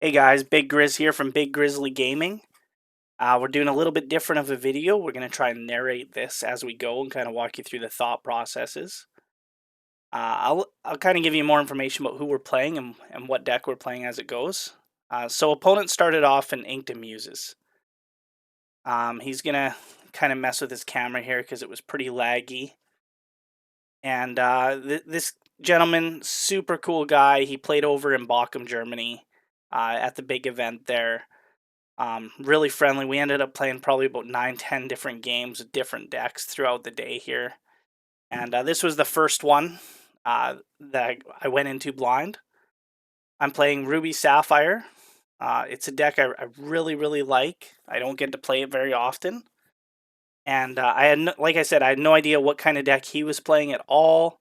Hey guys, Big Grizz here from Big Grizzly Gaming. We're doing a little bit different of a video. We're going to try and narrate this as we go and kind of walk you through the thought processes. I'll kind of give you more information about who we're playing and what deck we're playing as it goes. So opponent started off in Inked Muses. He's going to kind of mess with his camera here because it was pretty laggy. And this gentleman, super cool guy. He played over in Bochum, Germany at the big event there. Really friendly. We ended up playing probably about 9-10 different games with different decks throughout the day here. And this was the first one that I went into blind. I'm playing Ruby Sapphire. It's a deck I really, really like. I don't get to play it very often. And I had, like I said, I had no idea what kind of deck he was playing at all.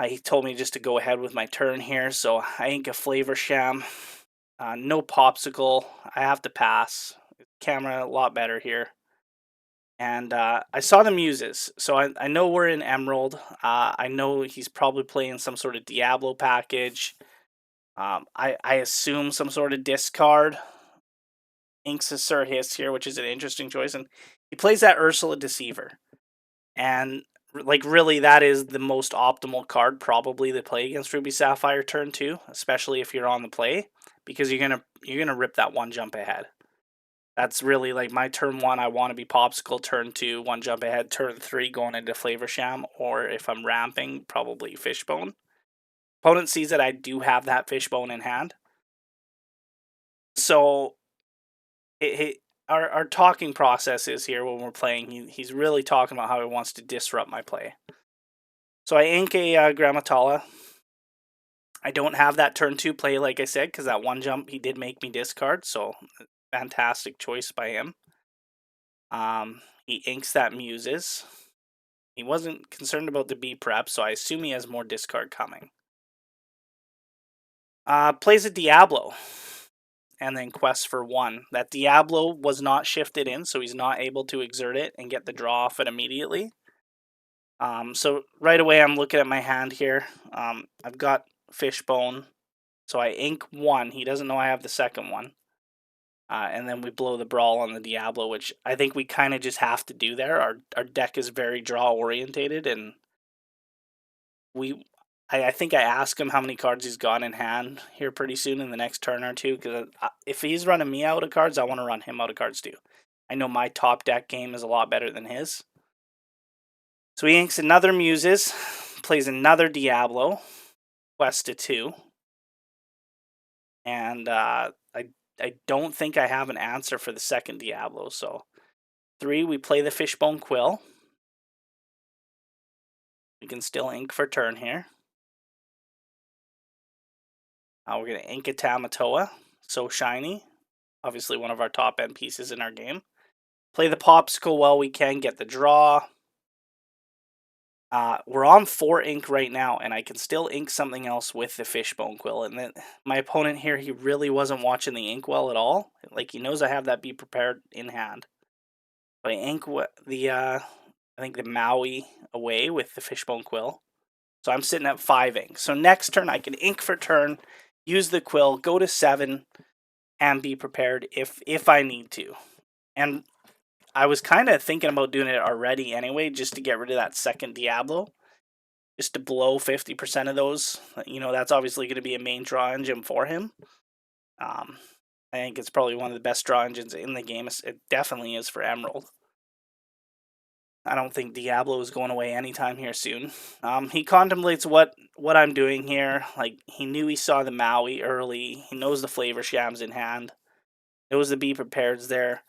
He told me just to go ahead with my turn here, so I ink a Flavor Sham. No Popsicle. I have to pass. Camera a lot better here. And I saw the Muses, so I know we're in Emerald. I know he's probably playing some sort of Diablo package. I assume some sort of discard. Inks a Sir Hiss here, which is an interesting choice. And he plays that Ursula Deceiver. And like really that is the most optimal card probably to play against Ruby Sapphire turn 2, especially if you're on the play, because you're gonna rip that one jump ahead. That's really like my turn 1, I want to be Popsicle, turn 2, 1 jump ahead, turn 3 going into Flavor Sham, or if I'm ramping, probably Fishbone. Opponent sees that I do have that Fishbone in hand. So our talking process is here when we're playing, he's really talking about how he wants to disrupt my play. So I ink a Grammatala. I don't have that turn 2 play, like I said, because that 1 jump he did make me discard, so fantastic choice by him. He inks that Muses. He wasn't concerned about the B prep, so I assume he has more discard coming. Plays a Diablo, and then quests for 1. That Diablo was not shifted in, so he's not able to exert it and get the draw off it immediately. So right away I'm looking at my hand here. I've got Fishbone, so I ink 1. He doesn't know I have the second one. And then we blow the brawl on the Diablo, which I think we kind of just have to do there. Our deck is very draw orientated, and I think I ask him how many cards he's got in hand here pretty soon in the next turn or two, because if he's running me out of cards, I want to run him out of cards too. I know my top deck game is a lot better than his. So he inks another Muses, plays another Diablo, quest to 2, and I don't think I have an answer for the second Diablo, so 3, we play the Fishbone Quill. We can still ink for turn here. We're going to ink a Tamatoa, so shiny. Obviously one of our top end pieces in our game. Play the Popsicle while we can get the draw. We're on 4 ink right now, and I can still ink something else with the Fishbone Quill. And then my opponent here, he really wasn't watching the ink well at all. Like, he knows I have that Be Prepared in hand. But I ink the, I think the Maui away with the Fishbone Quill. So I'm sitting at 5 ink. So next turn, I can ink for turn, use the Quill, go to 7, and be prepared if I need to. And I was kind of thinking about doing it already anyway, just to get rid of that second Diablo, just to blow 50% of those. You know, that's obviously going to be a main draw engine for him. I think it's probably one of the best draw engines in the game. It definitely is for Emerald. I don't think Diablo is going away anytime here soon. He contemplates what I'm doing here. Like, he knew he saw the Maui early. He knows the Flavor Sham's in hand. Knows the Be Prepared's there.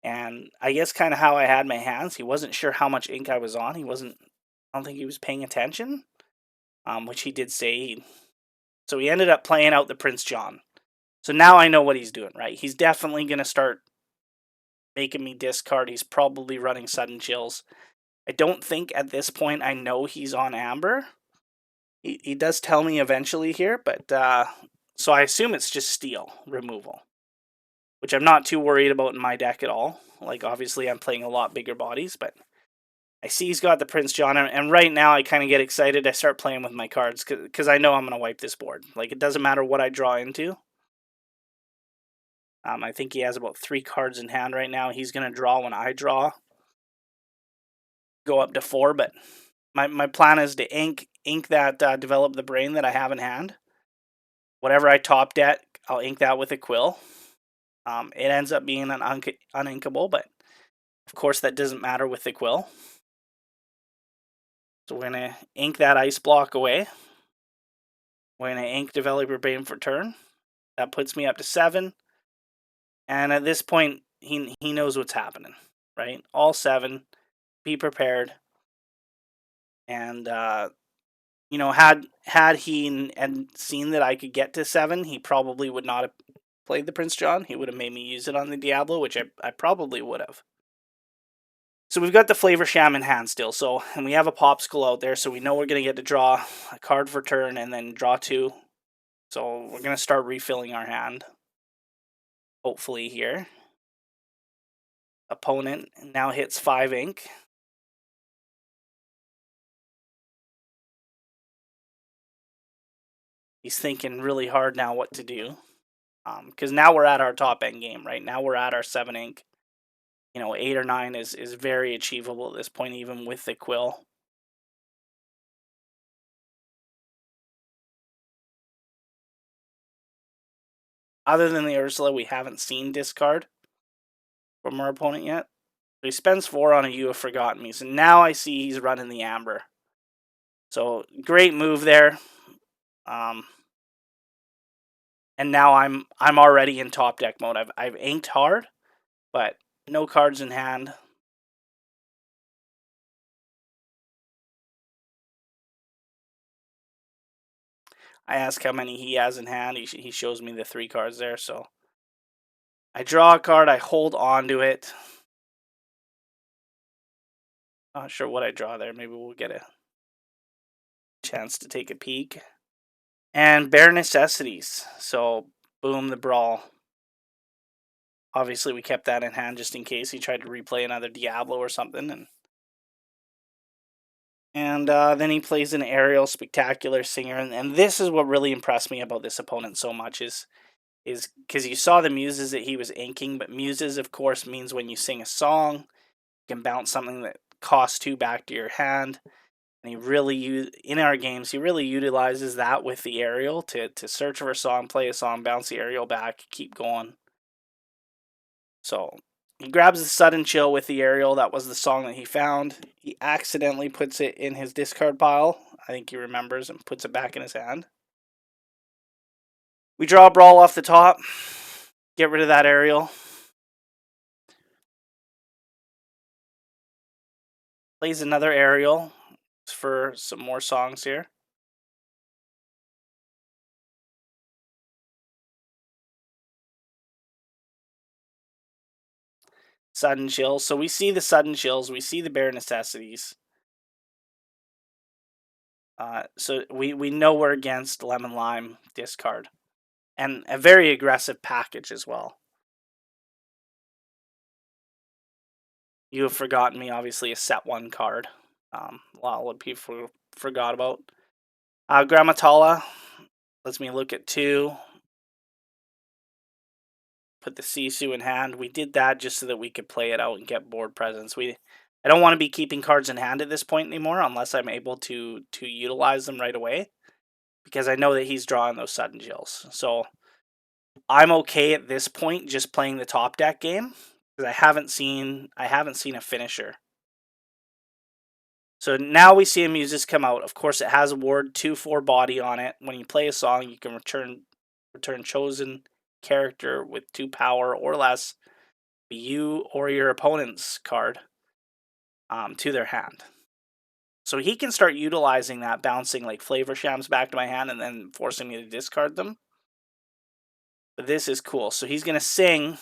And I guess kind of how I had my hands, he wasn't sure how much ink I was on. I don't think he was paying attention, which he did say. So he ended up playing out the Prince John. So now I know what he's doing, right? He's definitely going to start making me discard. He's probably running Sudden Chills. I don't think at this point I know he's on Amber. He does tell me eventually here, but so I assume it's just Steel removal, which I'm not too worried about in my deck at all. Like, obviously I'm playing a lot bigger bodies, but I see he's got the Prince John, and right now I kind of get excited. I start playing with my cards because I know I'm going to wipe this board. Like, it doesn't matter what I draw into. I think he has about 3 cards in hand right now. He's going to draw when I draw. Go up to 4, but my plan is to ink that Develop the Brain that I have in hand. Whatever I top deck, I'll ink that with a quill. It ends up being an uninkable, but of course that doesn't matter with the quill. So we're going to ink that ice block away. We're going to ink Develop Your Brain for turn. That puts me up to 7. And at this point, he knows what's happening, right? All 7. Be prepared. And you know, had he seen that I could get to 7, he probably would not have played the Prince John. He would have made me use it on the Diablo, which I probably would have. So we've got the Flavor Sham in hand still. So, and we have a Popsicle out there, so we know we're going to get to draw a card for turn and then draw 2. So we're going to start refilling our hand. Hopefully here. Opponent now hits 5 ink. He's thinking really hard now what to do. Because now we're at our top end game, right? Now we're at our 7 ink. You know, 8 or 9 is very achievable at this point, even with the quill. Other than the Ursula, we haven't seen discard from our opponent yet. He spends 4 on a You Have Forgotten Me. So now I see he's running the Amber. So great move there. And now I'm already in top deck mode. I've inked hard, but no cards in hand. I ask how many he has in hand. He shows me the 3 cards there. So I draw a card. I hold on to it. Not sure what I draw there. Maybe we'll get a chance to take a peek. And Bare Necessities. So boom, the Brawl. Obviously, we kept that in hand just in case he tried to replay another Diablo or something. And then he plays an Aerial Spectacular Singer. And this is what really impressed me about this opponent so much is because you saw the muses that he was inking. But muses, of course, means when you sing a song, you can bounce something that costs 2 back to your hand. And he really, in our games, he really utilizes that with the Aerial to search for a song, play a song, bounce the Aerial back, keep going. So he grabs the Sudden Chill with the Aerial. That was the song that he found. He accidentally puts it in his discard pile. I think he remembers and puts it back in his hand. We draw a Brawl off the top. Get rid of that Aerial. Plays another Aerial for some more songs here. Sudden Chills. So we see the Sudden Chills. We see the Bare Necessities. So we know we're against Lemon Lime discard. And a very aggressive package as well. You Have Forgotten Me, obviously a set 1 card. A lot of people forgot about. Grammatala lets me look at 2. Put the Sisu in hand. We did that just so that we could play it out and get board presence. I don't want to be keeping cards in hand at this point anymore unless I'm able to utilize them right away. Because I know that he's drawing those Sudden Chills. So I'm okay at this point just playing the top deck game. Because I haven't seen a finisher. So now we see a Muses come out. Of course, it has a ward 2/4 body on it. When you play a song, you can return chosen character with 2 power or less, be you or your opponent's card, to their hand. So he can start utilizing that, bouncing like Flavor Shams back to my hand and then forcing me to discard them. But this is cool. So he's going to sing.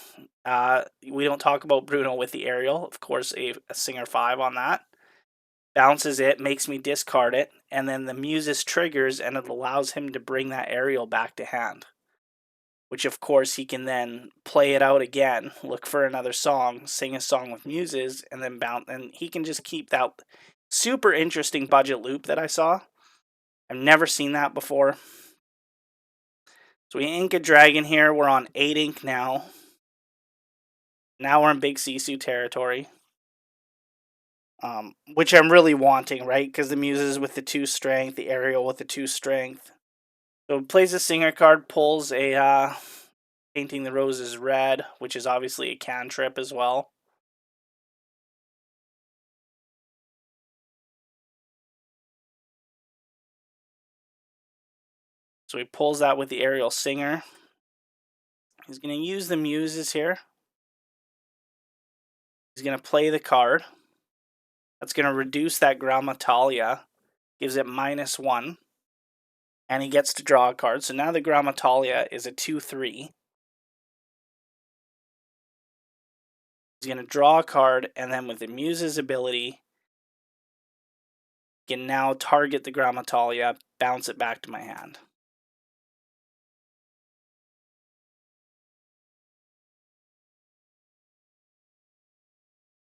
We don't talk about Bruno with the Aerial. Of course, a Singer 5 on that. Bounces it, makes me discard it, and then the Muses triggers, and it allows him to bring that Aerial back to hand. Which, of course, he can then play it out again, look for another song, sing a song with Muses, and then bounce. And he can just keep that super interesting budget loop that I saw. I've never seen that before. So we ink a dragon here. We're on 8 ink now. Now we're in big Sisu territory, which I'm really wanting, right? Because the Muses with the 2 strength, the Aerial with the 2 strength. So plays a Singer card, pulls a Painting the Roses red, which is obviously a cantrip as well. So he pulls that with the Aerial Singer. He's going to use the Muses here. He's going to play the card. That's going to reduce that Grammatalia, gives it -1. And he gets to draw a card. So now the Grammatalia is a 2/3. He's going to draw a card, and then with the Muse's ability, he can now target the Grammatalia, bounce it back to my hand.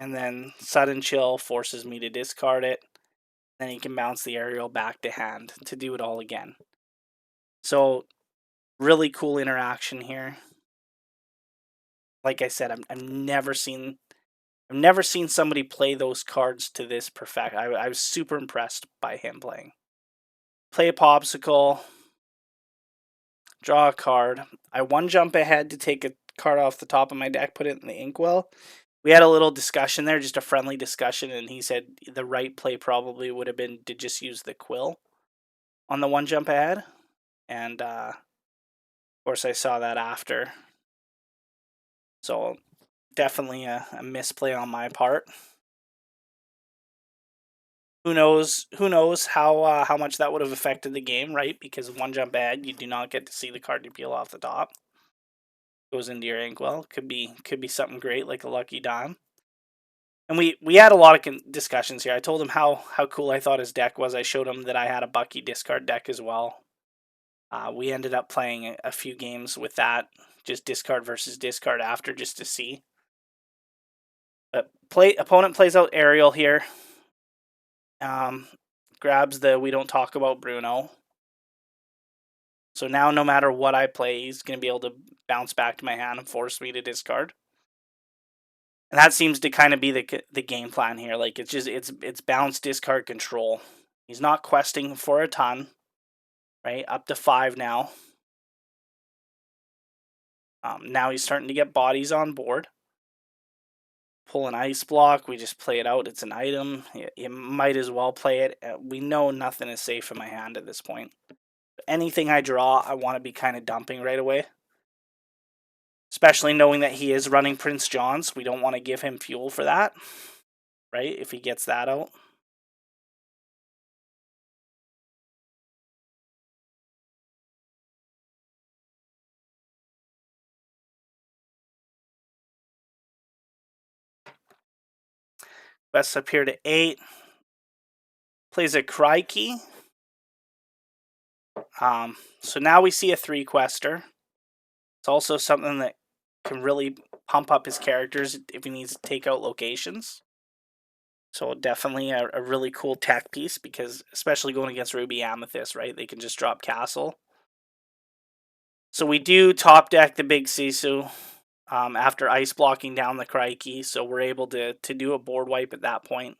And then Sudden Chill forces me to discard it. Then he can bounce the Aerial back to hand to do it all again. So really cool interaction here. Like I said, I've never seen somebody play those cards to this perfect. I was super impressed by him playing. Play a Popsicle, draw a card. I 1-jump ahead to take a card off the top of my deck, put it in the inkwell. We had a little discussion there, just a friendly discussion, and he said the right play probably would have been to just use the quill on the 1-jump ahead. And of course I saw that after. So definitely a misplay on my part. Who knows how much that would have affected the game, right? Because 1-jump ahead, you do not get to see the card you peel off the top. Goes into your inkwell. Could be something great like a lucky dime. And we had a lot of discussions here. I told him how cool I thought his deck was. I showed him that I had a Bucky discard deck as well. We ended up playing a few games with that, just discard versus discard after, just to see. But opponent plays out Aerial here. Grabs the We Don't Talk About Bruno. So now no matter what I play, he's going to be able to bounce back to my hand and force me to discard. And that seems to kind of be the game plan here. Like it's bounce, discard, control. He's not questing for a ton, right? Up to 5 now. Now he's starting to get bodies on board. Pull an Ice Block. We just play it out. It's an item. You might as well play it. We know nothing is safe in my hand at this point. Anything I draw, I want to be kind of dumping right away. Especially knowing that he is running Prince John's. We don't want to give him fuel for that, right? If he gets that out. Quests up here to 8. Plays a Crikey. So now we see a 3-quester. It's also something that can really pump up his characters if he needs to take out locations. So definitely a really cool tech piece, because especially going against Ruby Amethyst, right? They can just drop Castle. So we do top deck the big Sisu after ice blocking down the Crikey, so we're able to do a board wipe at that point.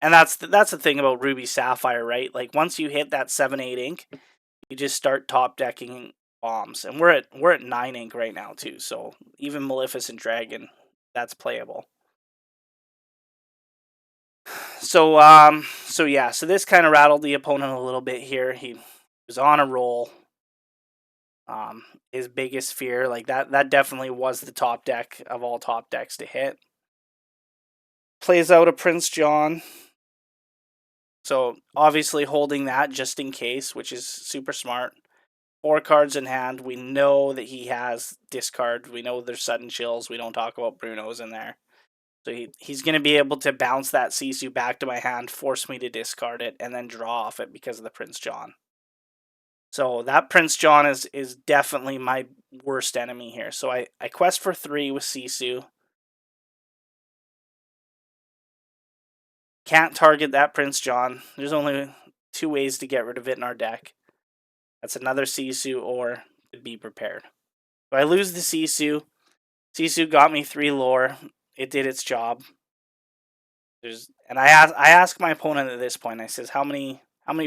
And that's the thing about Ruby Sapphire, right? Like once you hit that 7/8 ink, you just start top decking bombs, and we're at 9 ink right now too. So even Maleficent Dragon, that's playable. So yeah, so this kind of rattled the opponent a little bit here. He was on a roll. His biggest fear, like that definitely was the top deck of all top decks to hit. Plays out a Prince John. So obviously holding that just in case, which is super smart. 4 cards in hand. We know that he has discard. We know there's Sudden Chills. We don't talk about Bruno's in there. So he's going to be able to bounce that Sisu back to my hand, force me to discard it, and then draw off it because of the Prince John. So that Prince John is definitely my worst enemy here. So I quest for 3 with Sisu. Can't target that Prince John. There's only 2 ways to get rid of it in our deck. That's another Sisu or to be prepared. So I lose the Sisu. Sisu got me 3 lore. It did its job. And I ask my opponent at this point. I says, how many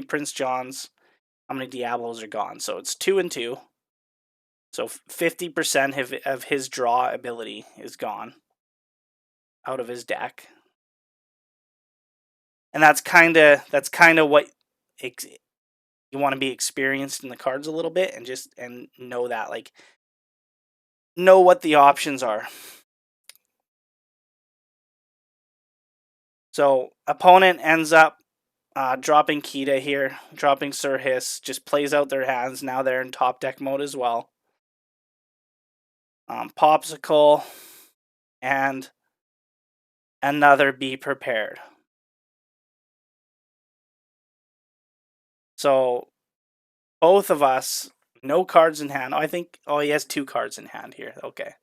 Prince Johns, how many Diablos are gone? So it's 2 and 2. So 50% of his draw ability is gone out of his deck, and that's kind of what you want to be experienced in the cards a little bit, and know that, like, know what the options are. So opponent ends up dropping Kita here, dropping Sir Hiss, just plays out their hands. Now they're in top deck mode as well. Popsicle and another Be Prepared. So both of us, no cards in hand. He has 2 cards in hand here. Okay.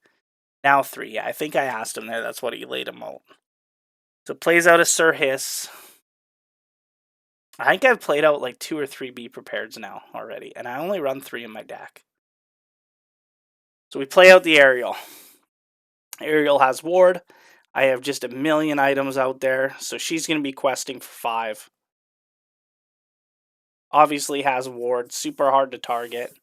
Now 3. Yeah, I think I asked him there. That's what he laid him out. So plays out a Sir Hiss. I think I've played out like 2 or 3 Be Prepareds now already, and I only run 3 in my deck. So we play out the Ariel. Ariel has ward. I have just a million items out there, so she's going to be questing for 5. Obviously has ward, super hard to target.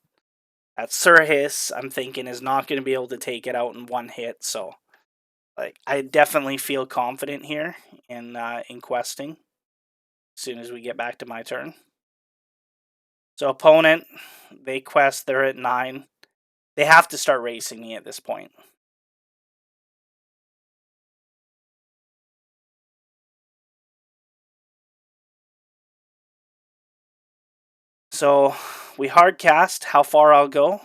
That Sir Hiss, I'm thinking, is not going to be able to take it out in one hit, so like I definitely feel confident here in questing as soon as we get back to my turn. So opponent, they quest, they're at 9. They have to start racing me at this point. So we hard cast. How far I'll go?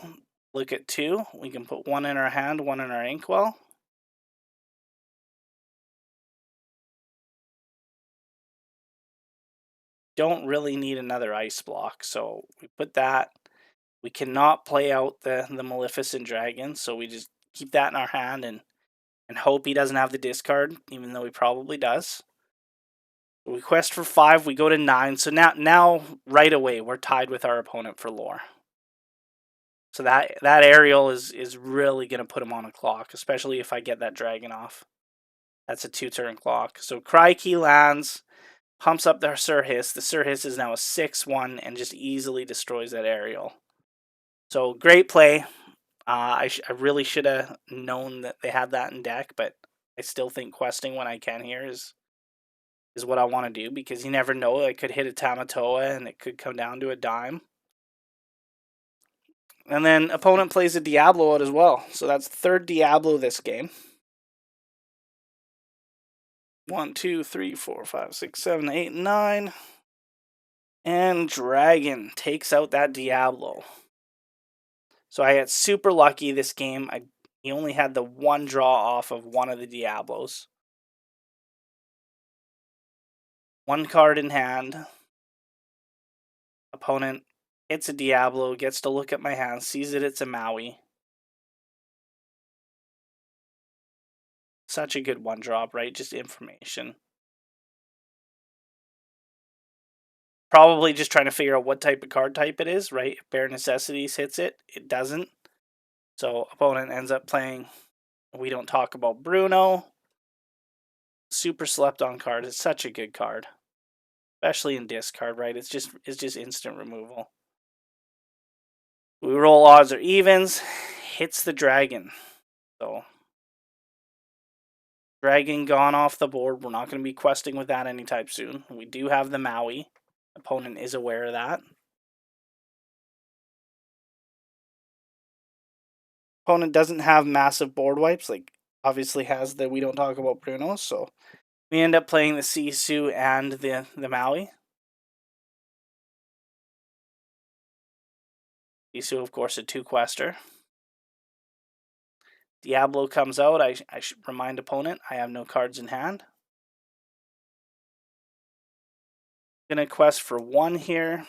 Look at 2. We can put 1 in our hand, 1 in our inkwell. Don't really need another ice block, so we put that. We cannot play out the Maleficent Dragon, so we just keep that in our hand and hope he doesn't have the discard, even though he probably does. We quest for 5, we go to 9, so now right away we're tied with our opponent for lore. So that Ariel is really going to put him on a clock, especially if I get that dragon off. That's a 2-turn clock. So Crikey lands, pumps up their Sir Hiss. The Sir Hiss is now a 6-1 and just easily destroys that Ariel. So great play. I really should have known that they had that in deck, but I still think questing when I can here is what I want to do, because you never know. I could hit a Tamatoa and it could come down to a dime. And then opponent plays a Diablo out as well. So that's 3rd Diablo this game. 1, 2, 3, 4, 5, 6, 7, 8, 9. And Dragon takes out that Diablo. So I got super lucky this game. He only had the 1 draw off of one of the Diablos. 1 card in hand. Opponent hits a Diablo, gets to look at my hand, sees that it's a Maui. Such a good 1 drop, right? Just information. Probably just trying to figure out what type of card type it is, right? If Bare Necessities hits it, it doesn't. So opponent ends up playing We Don't Talk About Bruno. Super slept on card. It's such a good card. Especially in discard, right? It's just instant removal. We roll odds or evens. Hits the dragon. So dragon gone off the board. We're not going to be questing with that anytime soon. We do have the Maui. Opponent is aware of that. Opponent doesn't have massive board wipes, like obviously has the We Don't Talk About Bruno, so we end up playing the Sisu and the Maui. Sisu, of course, a 2-quester. Diablo comes out. I should remind opponent I have no cards in hand. Gonna quest for 1 here.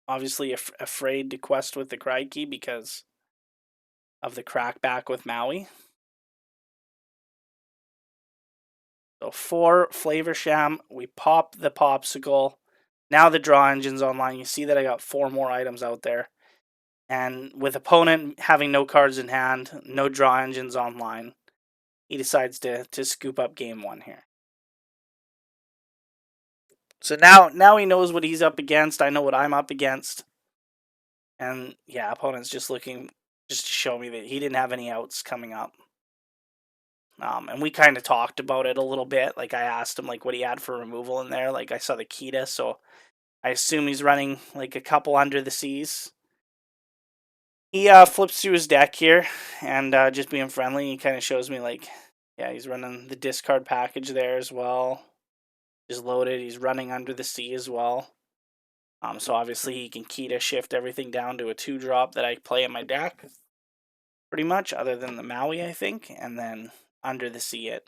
Obviously afraid to quest with the Crikey because of the crackback with Maui. So 4 Flavor Sham. We pop the Popsicle. Now the draw engine's online. You see that I got 4 more items out there. And with opponent having no cards in hand, no draw engines online, he decides to scoop up game one here. So now he knows what he's up against. I know what I'm up against. And yeah, opponent's just looking just to show me that he didn't have any outs coming up. And we kind of talked about it a little bit. Like I asked him like what he had for removal in there. Like I saw the Kita, so I assume he's running like a couple Under the Seas. He flips through his deck here and just being friendly, he kind of shows me like, yeah, he's running the discard package there as well. Just loaded. He's running Under the Sea as well. So obviously he can key to shift everything down to a 2-drop that I play in my deck. Pretty much, other than the Maui, I think, and then Under the Sea it.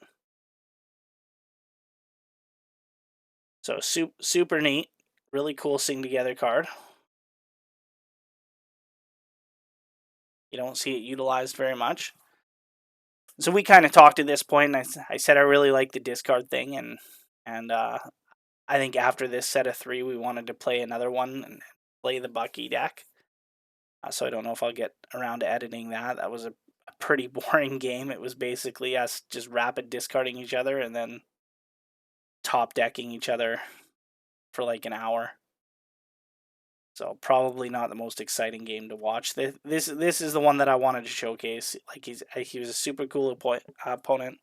So super neat. Really cool Sing Together card. You don't see it utilized very much. So we kind of talked at this point, and I said I really like the discard thing, and I think after this set of 3, we wanted to play another one and play the Bucky deck. So I don't know if I'll get around to editing that. That was a pretty boring game. It was basically us just rapid discarding each other and then top decking each other for like an hour. So probably not the most exciting game to watch. This is the one that I wanted to showcase. Like he was a super cool opponent.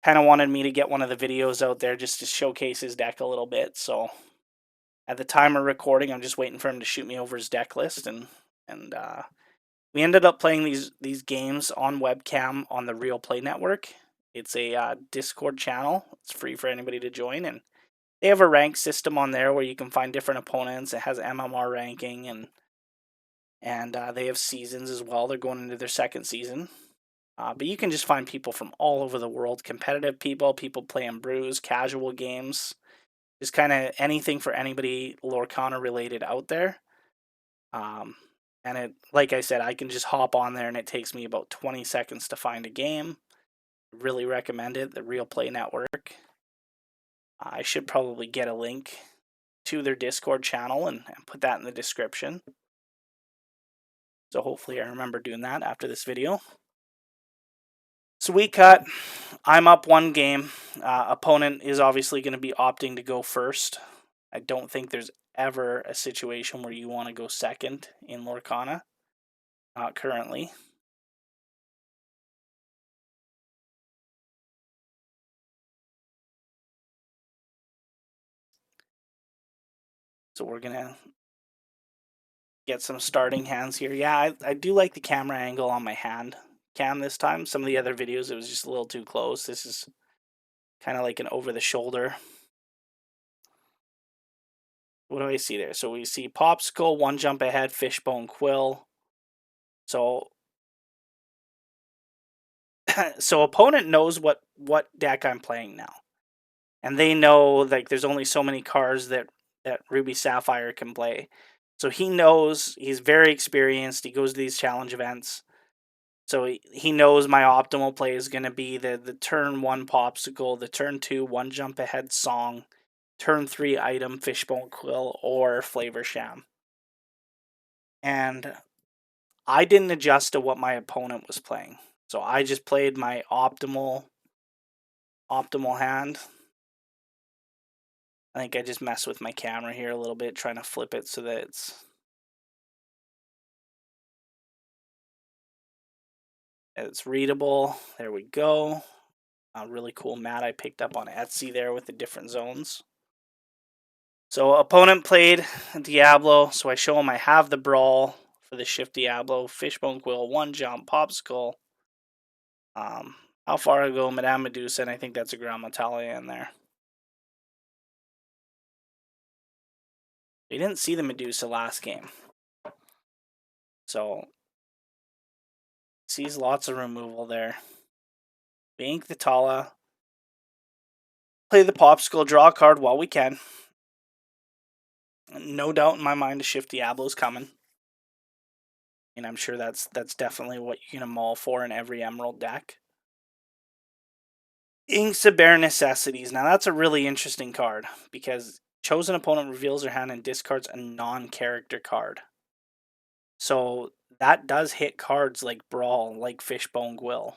Kind of wanted me to get one of the videos out there just to showcase his deck a little bit. So at the time of recording, I'm just waiting for him to shoot me over his deck list, and we ended up playing these games on webcam on the Real Play Network. It's a Discord channel. It's free for anybody to join, and they have a rank system on there where you can find different opponents. It has MMR ranking, and they have seasons as well. They're going into their second season. But you can just find people from all over the world, competitive people playing brews, casual games, just kind of anything for anybody Lorcana related out there. And it, like I said, I can just hop on there and it takes me about 20 seconds to find a game. Really recommend it, the Real Play Network. I should probably get a link to their Discord channel and put that in the description. So hopefully I remember doing that after this video. So we cut. I'm up 1 game. Opponent is obviously going to be opting to go first. I don't think there's ever a situation where you want to go second in Lorcana. Not currently. So we're going to get some starting hands here. Yeah, I do like the camera angle on my hand cam this time. Some of the other videos, it was just a little too close. This is kind of like an over the shoulder. What do I see there? So we see Popsicle, 1 jump ahead, Fishbone Quill. So so opponent knows what deck I'm playing now. And they know like there's only so many cards that Ruby Sapphire can play. So he knows, he's very experienced. He goes to these challenge events. So he knows my optimal play is going to be the turn 1 Popsicle, the turn 2 1 jump ahead Song, turn 3 item Fishbone Quill, or Flavor Sham. And I didn't adjust to what my opponent was playing. So I just played my optimal hand. I think I just messed with my camera here a little bit, trying to flip it so that it's readable. There we go. A really cool mat I picked up on Etsy there with the different zones. So opponent played Diablo, so I show him I have the Brawl for the Shift Diablo, Fishbone Quill, 1 jump, Popsicle. How far I go, Madame Medusa, and I think that's a Grand Metalia in there. We didn't see the Medusa last game. So sees lots of removal there. Bank the Tala. Play the Popsicle, draw a card while we can. No doubt in my mind a Shift Diablo's coming. And I'm sure that's definitely what you're gonna maul for in every Emerald deck. Inks of Bare Necessities. Now that's a really interesting card because chosen opponent reveals their hand and discards a non-character card. So that does hit cards like Brawl, like Fishbone Quill.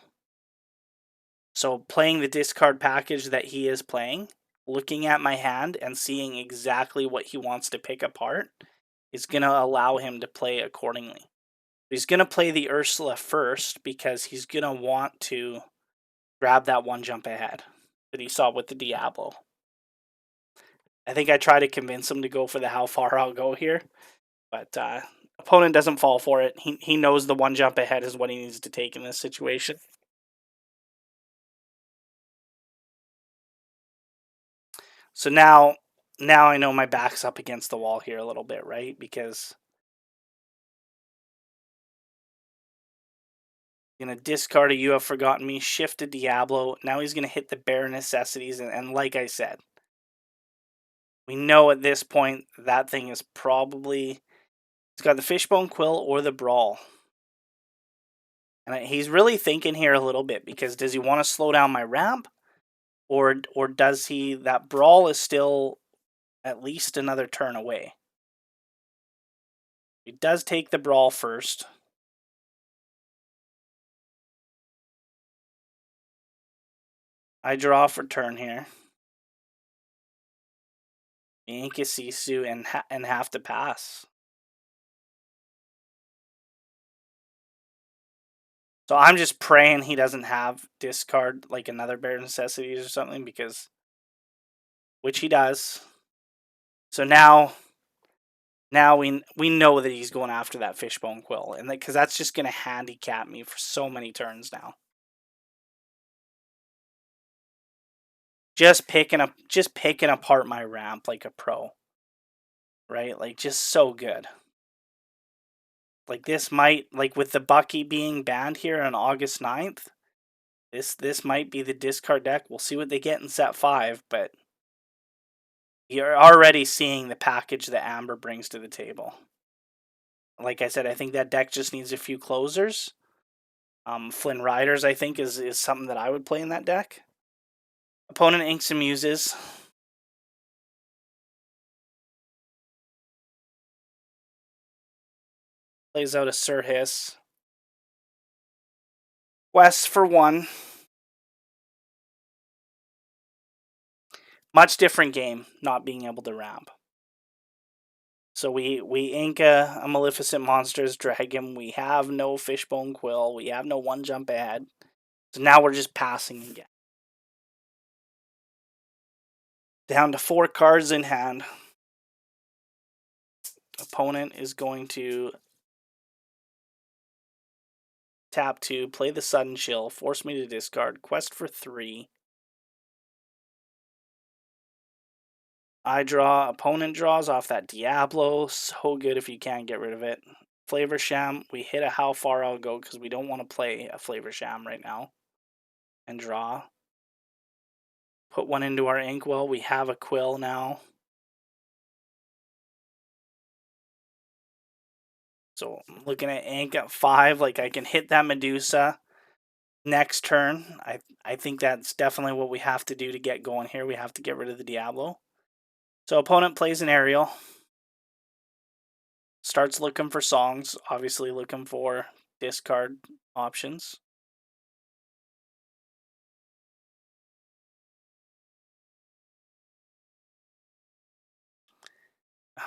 So playing the discard package that he is playing, looking at my hand and seeing exactly what he wants to pick apart is going to allow him to play accordingly. He's going to play the Ursula first because he's going to want to grab that one jump ahead that he saw with the Diablo. I think I try to convince him to go for the how far I'll go here, but opponent doesn't fall for it. He knows the one jump ahead is what he needs to take in this situation. So now I know my back's up against the wall here a little bit, right? Because he's going to discard a You Have Forgotten Me, shift a Diablo. Now he's going to hit the bare necessities. And like I said, we know at this point that thing is probably... He's got the Fishbone Quill or the Brawl. And he's really thinking here a little bit, because does he want to slow down my ramp? Or does he... That Brawl is still at least another turn away. He does take the Brawl first. I draw for turn here. Sisu and have to pass. So I'm just praying he doesn't have discard like another Bare Necessities or something, because... Which he does. So now we know that he's going after that Fishbone Quill, and because that's just going to handicap me for so many turns now. Just picking apart my ramp like a pro, right? Like, just so good. Like, this might, like with the Bucky being banned here on August 9th, this might be the discard deck. We'll see what they get in set 5, but you're already seeing the package that Amber brings to the table. Like I said, I think that deck just needs a few closers. Flynn Riders, I think, is something that I would play in that deck. Opponent inks and muses. Plays out a Sir Hiss. Quest for 1. Much different game, not being able to ramp. So we ink a Maleficent Monsters Dragon. We have no Fishbone Quill. We have no one jump ahead. So now we're just passing again. Down to 4 cards in hand. Opponent is going to tap 2, play the Sudden Chill, force me to discard, quest for 3. I draw, opponent draws off that Diablo. So good if you can't get rid of it. Flavor Sham, we hit a how far I'll go because we don't want to play a Flavor Sham right now. And draw. Put 1 into our Inkwell. We have a Quill now. So I'm looking at ink at 5. Like, I can hit that Medusa next turn. I think that's definitely what we have to do to get going here. We have to get rid of the Diablo. So opponent plays an Aerial. Starts looking for songs. Obviously looking for discard options.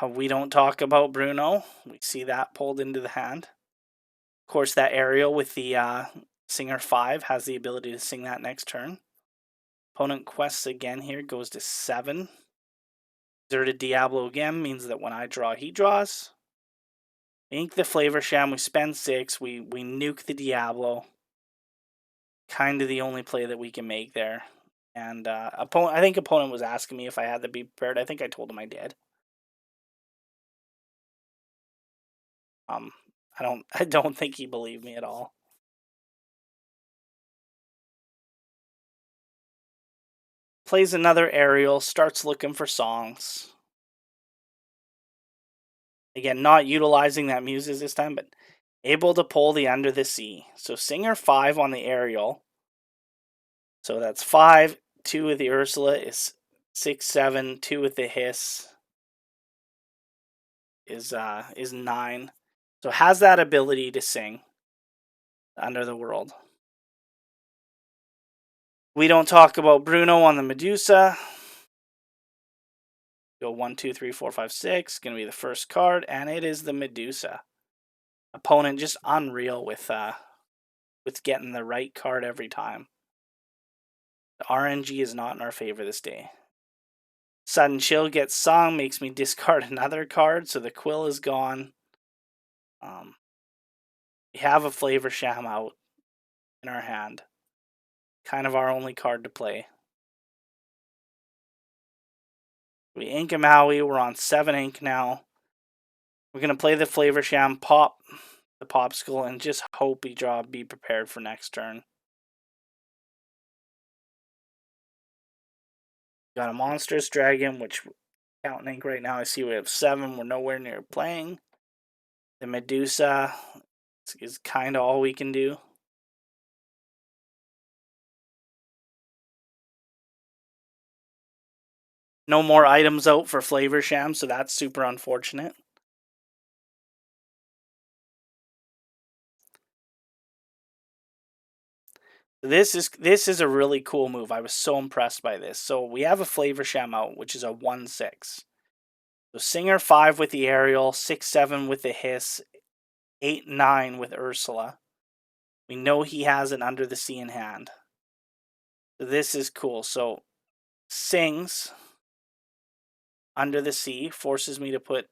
We don't talk about Bruno. We see that pulled into the hand. Of course, that Aerial with the Singer 5 has the ability to sing that next turn. Opponent quests again here, goes to 7. Deserted Diablo again means that when I draw, he draws. Ink the Flavor Sham, we spend 6, we nuke the Diablo. Kind of the only play that we can make there. And I think opponent was asking me if I had to be prepared. I think I told him I did. I don't think he believed me at all. Plays another Aerial, starts looking for songs. Again, not utilizing that Muses this time, but able to pull the Under the Sea. So Singer 5 on the Aerial. So that's 5. 2 with the Ursula is 6, 7. 2 with the Hiss is 9. So has that ability to sing Under the World. We don't talk about Bruno on the Medusa. Go 1, 2, 3, 4, 5, 6. Gonna be the first card, and it is the Medusa. Opponent just unreal with getting the right card every time. The RNG is not in our favor this day. Sudden Chill gets sung, makes me discard another card, so the Quill is gone. We have a Flavor Sham out in our hand. Kind of our only card to play. We ink a Maui, we're on 7 ink now. We're going to play the Flavor Sham, pop the Popsicle, and just hope we draw Be Prepared for next turn. Got a Monstrous Dragon, which counting ink right now, I see we have 7. We're nowhere near playing. The Medusa is kind of all we can do. No more items out for Flavor Sham, so that's super unfortunate. This is a really cool move. I was so impressed by this. So we have a Flavor Sham out, which is a 1/6. So Singer 5 with the Aerial, 6/7 with the Hiss, 8/9 with Ursula. We know he has an Under the Sea in hand. So this is cool. So sings Under the Sea, forces me to put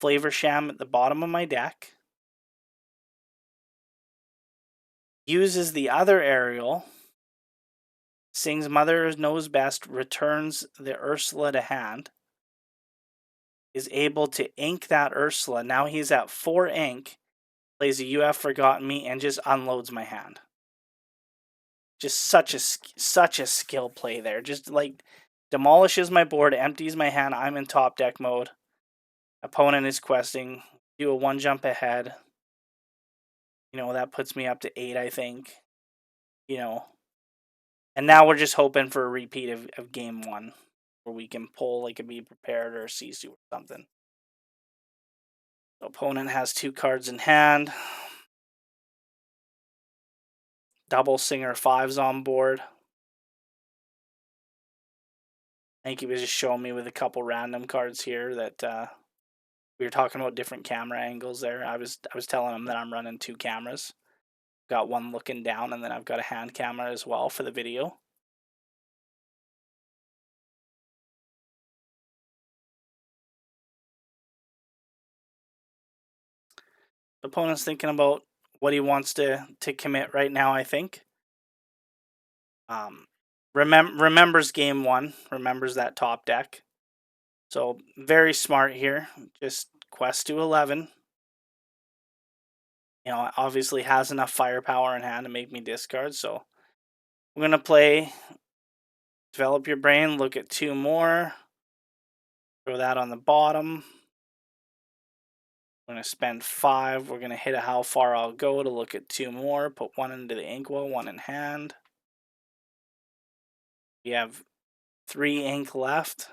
Flavor Sham at the bottom of my deck. Uses the other Aerial. Sings Mother Knows Best, returns the Ursula to hand. Is able to ink that Ursula. Now he's at 4 ink. Plays a You Have Forgotten Me and just unloads my hand. Just such a skill play there. Just like demolishes my board, empties my hand. I'm in top deck mode. Opponent is questing. Do a 1 jump ahead. That puts me up to 8, I think. And now we're just hoping for a repeat of game 1. Where we can pull like a Be Prepared or a Sisu or something. The opponent has 2 cards in hand. Double Singer 5's on board. I think he was just showing me with a couple random cards here that we were talking about different camera angles there. I was telling him that I'm running 2 cameras. Got one looking down, and then I've got a hand camera as well for the video. The opponent's thinking about what he wants to commit right now, I think. Remembers game 1, remembers that top deck. So very smart here. Just quest to 11. Obviously has enough firepower in hand to make me discard. So we're going to play Develop Your Brain, look at 2 more. Throw that on the bottom. We're going to spend 5. We're going to hit a How Far I'll Go to look at 2 more. Put 1 into the inkwell, 1 in hand. We have 3 ink left.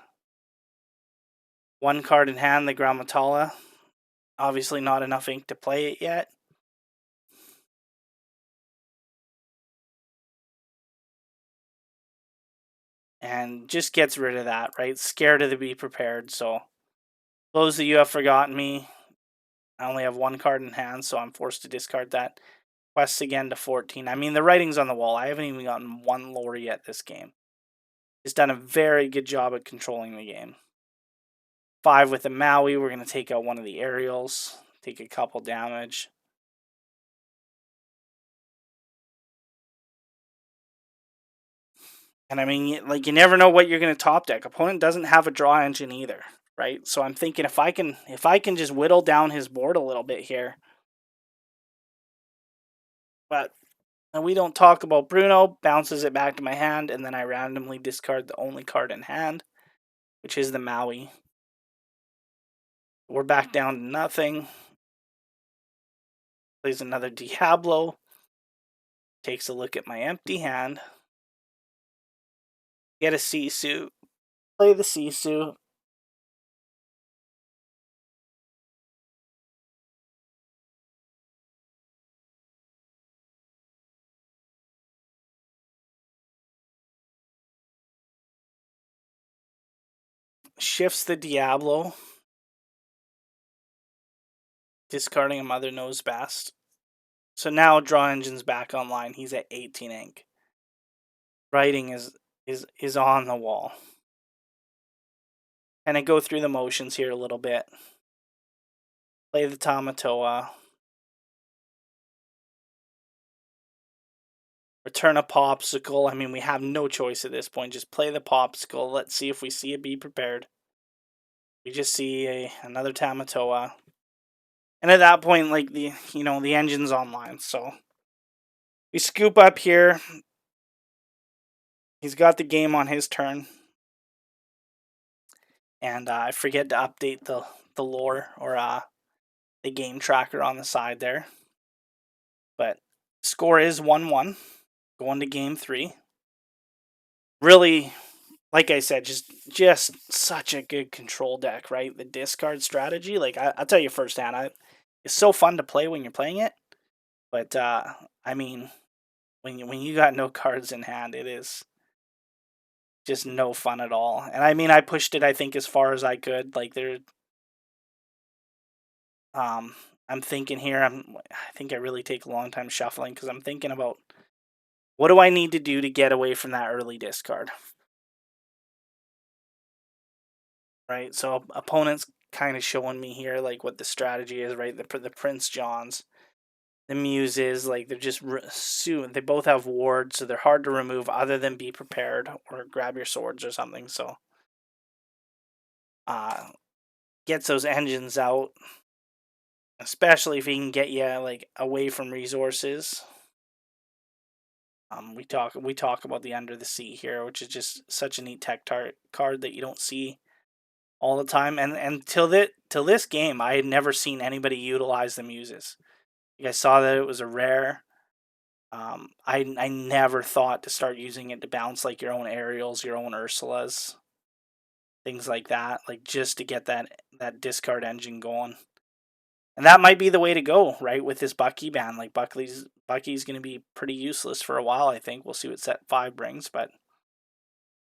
1 card in hand, the Grammatala. Obviously not enough ink to play it yet. And just gets rid of that, right? Scared of the Be Prepared, so close the You Have Forgotten Me. I only have 1 card in hand, so I'm forced to discard that. Quests again to 14. I mean, the writing's on the wall. I haven't even gotten 1 lore yet this game. He's done a very good job at controlling the game. 5 with the Maui. We're going to take out one of the aerials. Take a couple damage. And I mean, like, you never know what you're going to top deck. Opponent doesn't have a draw engine either, right? So I'm thinking if I can just whittle down his board a little bit here. But we don't talk about Bruno. Bounces it back to my hand, and then I randomly discard the only card in hand, which is the Maui. We're back down to nothing. Plays another Diablo. Takes a look at my empty hand. Get a Sisu. Play the Sisu. shifts the Diablo, discarding a Mother Knows Best. So now Draw Engine's back online. He's at 18 ink. Writing is on the wall. And I go through the motions here a little bit. Play the Tamatoa. Return a Popsicle. I mean, we have no choice at this point. Just play the Popsicle. Let's see if we see it. Be prepared. We just see another Tamatoa. And at that point, like, the engine's online. So we scoop up here. He's got the game on his turn. And I forget to update the lore or the game tracker on the side there. But score is 1-1 going to game 3. Really, like I said, just such a good control deck, right? The discard strategy, like I'll tell you firsthand, it's so fun to play when you're playing it. But I mean, when you got no cards in hand, it is just no fun at all. And I mean, I pushed it, I think, as far as I could. Like I'm thinking here. I think I really take a long time shuffling because I'm thinking about what do I need to do to get away from that early discard, right? So opponents kind of showing me here like what the strategy is, right? The Prince Johns, the Muses, like they're just soon. They both have wards, so they're hard to remove other than Be Prepared or Grab Your Swords or something. So gets those engines out, especially if he can get you like away from resources. We talk about the Under the Sea here, which is just such a neat tech card that you don't see all the time. And till this game, I had never seen anybody utilize the Muses. You guys saw that it was a rare. I never thought to start using it to bounce like your own Ariels, your own Ursulas, things like that, like just to get that discard engine going. And that might be the way to go, right? With this Bucky ban, like Bucky's going to be pretty useless for a while. I think we'll see what set 5 brings, but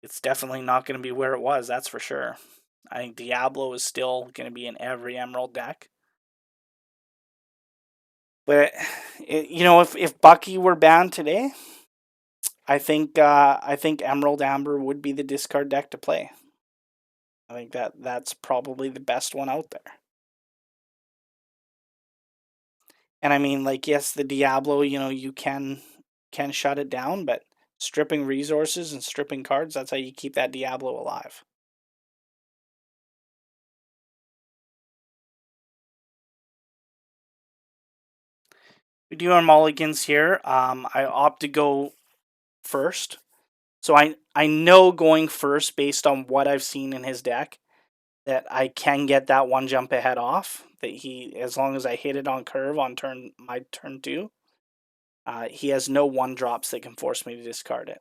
it's definitely not going to be where it was. That's for sure. I think Diablo is still going to be in every Emerald deck. But if Bucky were banned today, I think Emerald Amber would be the discard deck to play. I think that's probably the best one out there. And I mean, like, yes, the Diablo, you can shut it down, but stripping resources and stripping cards, that's how you keep that Diablo alive. We do our mulligans here. I opt to go first. So I know going first based on what I've seen in his deck that I can get that one jump ahead off. That as long as I hit it on curve on my turn 2, he has no 1-drops that can force me to discard it.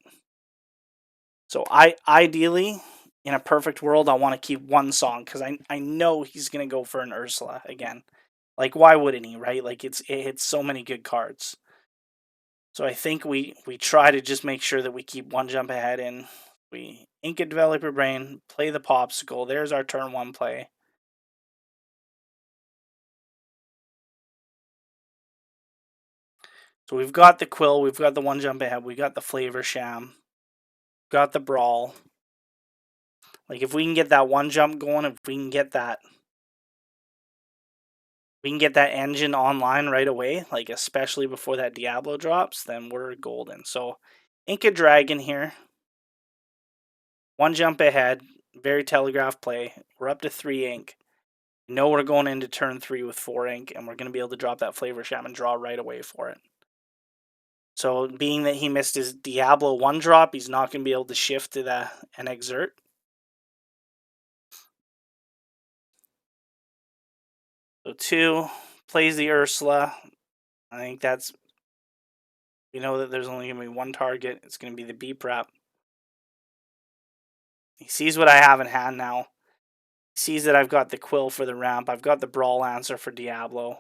So ideally, in a perfect world, I want to keep one song because I know he's gonna go for an Ursula again. Like, why wouldn't he, right? Like it hits so many good cards. So I think we try to just make sure that we keep one jump ahead and we ink a Developer Brain, play the Popsicle. There's our turn 1 play. So we've got the Quill, we've got the one jump ahead, we got the Flavor Sham, got the Brawl. Like if we can get that one jump going, if we can get that engine online right away, like especially before that Diablo drops, then we're golden. So ink a Dragon here. One jump ahead, very telegraph play. We're up to 3 ink. We know we're going into turn 3 with 4 ink, and we're going to be able to drop that Flavor Sham and draw right away for it. So being that he missed his Diablo 1-drop, he's not going to be able to shift to an Exert. So 2, plays the Ursula. I think we know that there's only going to be one target. It's going to be the B prep. He sees what I have in hand now. He sees that I've got the Quill for the ramp. I've got the Brawl answer for Diablo.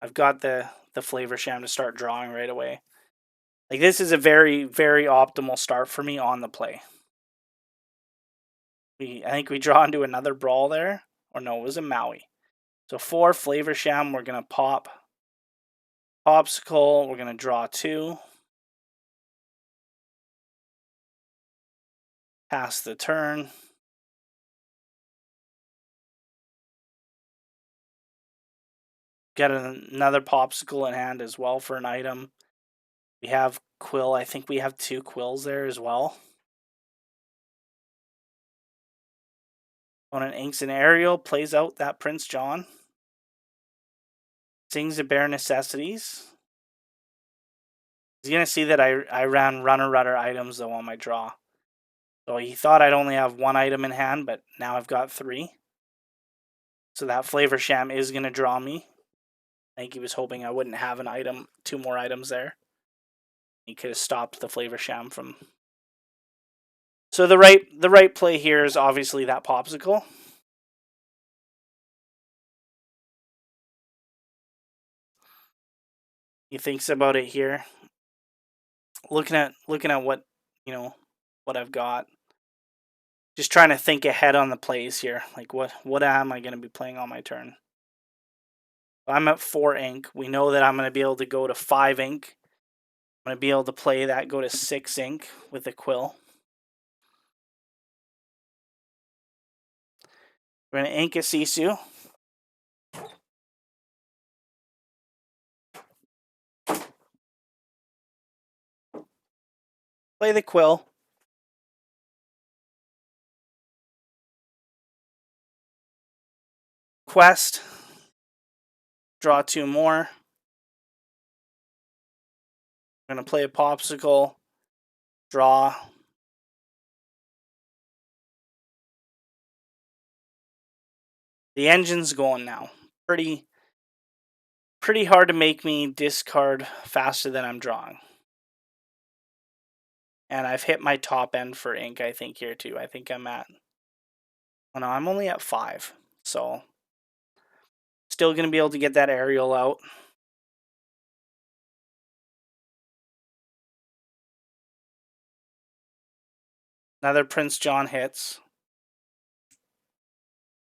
I've got the Flavor Sham to start drawing right away. Like, this is a very, very optimal start for me on the play. I think we draw into another brawl there. Or no, it was a Maui. So 4 Flavor Sham. We're going to pop Popsicle. We're going to draw 2. Pass the turn. Got another Popsicle in hand as well for an item. We have Quill. I think we have 2 Quills there as well. Opponent inks an Ariel, plays out that Prince John. Sings the Bare Necessities. He's going to see that I ran runner items though on my draw. So he thought I'd only have 1 item in hand, but now I've got 3. So that Flavor Sham is going to draw me. I think he was hoping I wouldn't have an item, 2 more items there. He could have stopped the Flavor Sham from... So the right play here is obviously that Popsicle. He thinks about it here. Looking at what, what I've got. Just trying to think ahead on the plays here. Like what am I going to be playing on my turn? I'm at 4 ink. We know that I'm going to be able to go to 5 ink. I'm going to be able to play that, go to 6 ink with a Quill. We're going to ink a Sisu. Play the Quill. Quest. Draw 2 more. I'm going to play a Popsicle. Draw. The engine's going now. Pretty hard to make me discard faster than I'm drawing. And I've hit my top end for ink, I think, here too. I think I'm at... Oh no, I'm only at 5. So, still going to be able to get that Ariel out. Another Prince John hits.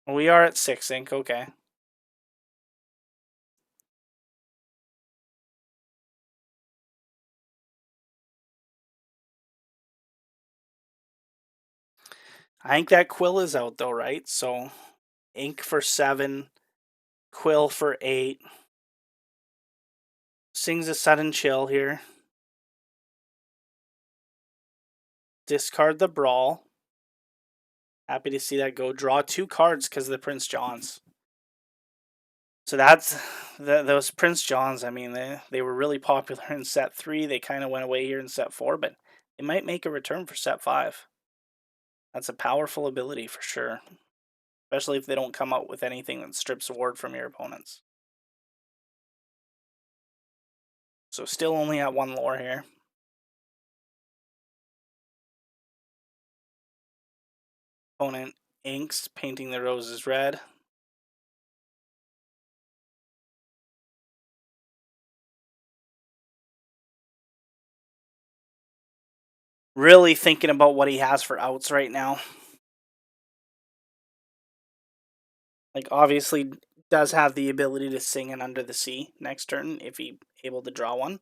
We are at 6 ink, okay. I think that Quill is out though, right? So, ink for 7, Quill for 8. Sings a Sudden Chill here. Discard the Brawl. Happy to see that go. Draw 2 cards because of the Prince Johns. So that's those Prince Johns. I mean, they were really popular in set 3. They kind of went away here in set 4, but it might make a return for set 5. That's a powerful ability for sure, especially if they don't come out with anything that strips ward from your opponents. So still only at 1 lore here. Opponent inks, painting the roses red. Really thinking about what he has for outs right now. Like, obviously does have the ability to sing an Under the Sea next turn if he able to draw one.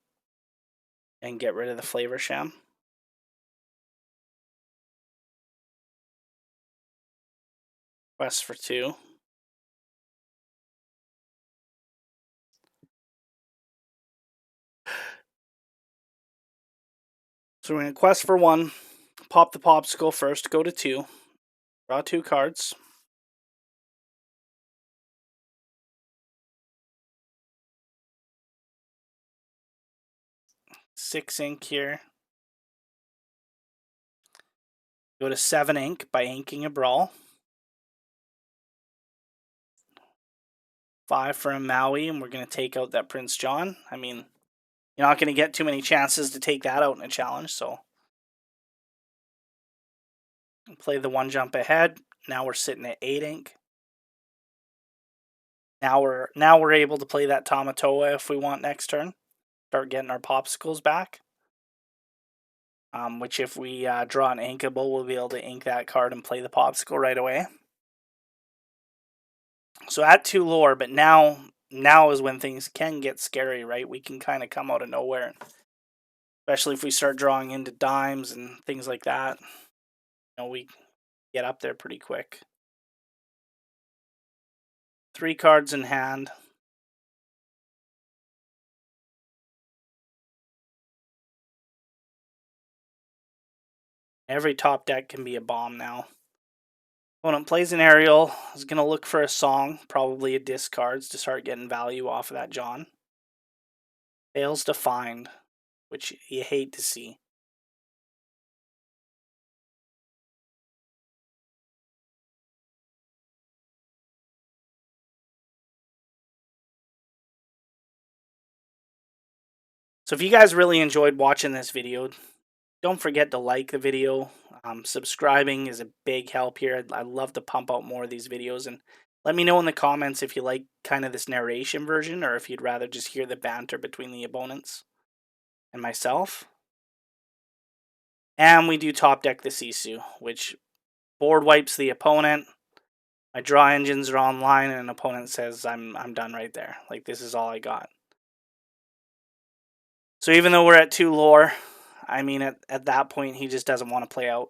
And get rid of the Flavor Sham. Quest for 2. So we're going to quest for 1. Pop the Popsicle first, go to 2. Draw 2 cards. Six ink here. Go to 7 ink by inking a Brawl. 5 for a Maui, and we're going to take out that Prince John. I mean, you're not going to get too many chances to take that out in a challenge, so. Play the 1 jump ahead. Now we're sitting at 8 ink. Now we're able to play that Tamatoa if we want next turn. Start getting our Popsicles back. which if we draw an inkable, we'll be able to ink that card and play the popsicle right away. So at 2 lore, but now is when things can get scary, right? We can kind of come out of nowhere, especially if we start drawing into dimes and things like that. We get up there pretty quick. 3 cards in hand. Every top deck can be a bomb now. Opponent plays an aerial, is going to look for a song, probably a discards to start getting value off of that John. Fails to find, which you hate to see. So if you guys really enjoyed watching this video, don't forget to like the video. Subscribing is a big help here. I'd love to pump out more of these videos, and let me know in the comments if you like kind of this narration version or if you'd rather just hear the banter between the opponents and myself. And we do top deck the Sisu, which board wipes the opponent. My draw engines are online, and an opponent says I'm done right there. Like, this is all I got. So even though we're at 2 lore, I mean, at that point, he just doesn't want to play out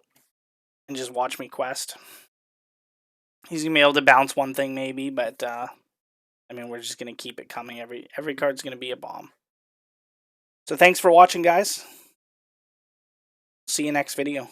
and just watch me quest. He's going to be able to bounce one thing maybe, but, I mean, we're just going to keep it coming. Every card's going to be a bomb. So thanks for watching, guys. See you next video.